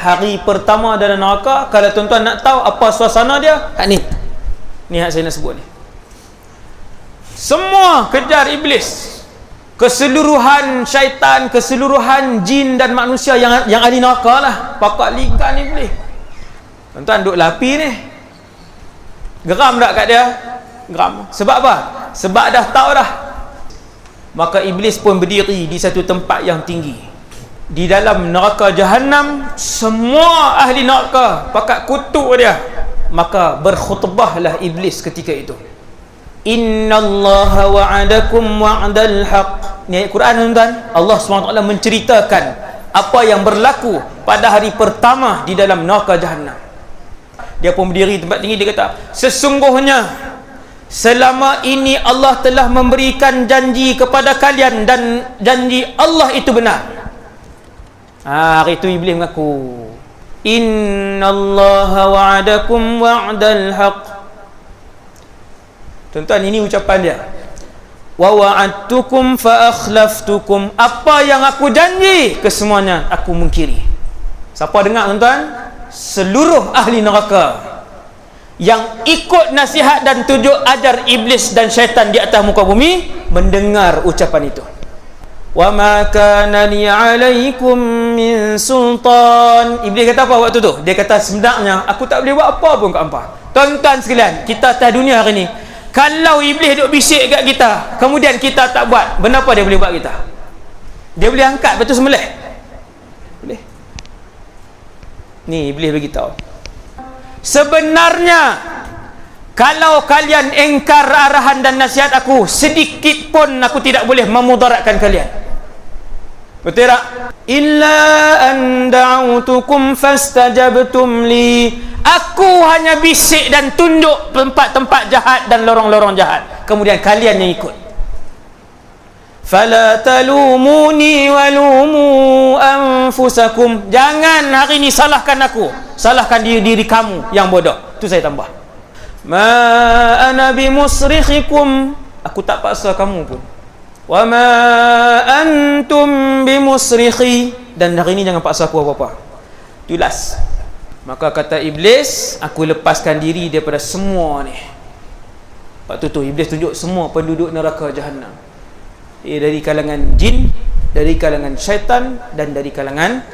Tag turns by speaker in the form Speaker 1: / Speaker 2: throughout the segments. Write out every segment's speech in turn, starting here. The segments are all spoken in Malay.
Speaker 1: hari pertama dalam neraka. Kalau tuan-tuan nak tahu apa suasana dia, ni hak saya nak sebut ni. Semua kejar iblis, keseluruhan syaitan, keseluruhan jin dan manusia yang ada di neraka lah, pakak ligan iblis. Tuan-tuan duk lapi ni, geram tak kat dia? Geram. Sebab apa? Sebab dah tahu dah. Maka iblis pun berdiri di satu tempat yang tinggi di dalam neraka Jahannam. Semua ahli neraka pakat kutuk dia. Maka berkhutbahlah iblis ketika itu. Innallaha wa'adakum wa'dal haqq. Ni ayat Quran, tuan-tuan. Allah SWT menceritakan apa yang berlaku pada hari pertama di dalam neraka Jahannam. Dia pun berdiri tempat tinggi, dia kata, sesungguhnya selama ini Allah telah memberikan janji kepada kalian dan janji Allah itu benar. Hari itu iblis mengaku, innallaha wa'adakum wa'dal haqq. Tuan-tuan, ini ucapan dia. Wa wa'adtukum fa akhlaftukum. Apa yang aku janji, kesemuanya aku mungkiri. Siapa dengar, tuan-tuan? Seluruh ahli neraka yang ikut nasihat dan tunjuk ajar iblis dan syaitan di atas muka bumi mendengar ucapan itu. Wa ma kana li 'alaikum min sultan. Iblis kata apa waktu tu? Dia kata, sebenarnya aku tak boleh buat apa pun kat hangpa. Tuan-tuan sekalian, kita atas dunia hari ni, kalau iblis duk bisik kat kita, kemudian kita tak buat, benda apa dia boleh buat kita? Dia boleh angkat batu sembelih? Boleh. Ni iblis bagi tahu. Sebenarnya kalau kalian engkar arahan dan nasihat aku, sedikit pun aku tidak boleh memudaratkan kalian. Betul tak? Illa an da'utukum fastajabtum li. Aku hanya bisik dan tunjuk tempat-tempat jahat dan lorong-lorong jahat, kemudian kalian yang ikut. Fala talumuni walumu anfusakum. Jangan hari ni salahkan aku, salahkan diri kamu yang bodoh. Tu saya tambah. Ma ana bimusrikhikum. Aku tak paksa kamu pun. Wa ma antum bimusrikhi. Dan hari ni jangan paksa aku apa-apa. Tu last. Maka kata iblis, aku lepaskan diri daripada semua ni. Waktu tu iblis tunjuk semua penduduk neraka Jahannam. Dari kalangan jin, dari kalangan syaitan, dan dari kalangan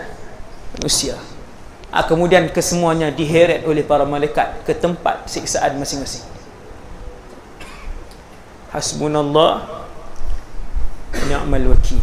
Speaker 1: manusia. Kemudian kesemuanya diheret oleh para malaikat ke tempat siksaan masing-masing. Hasbunallah wa ni'mal wakil.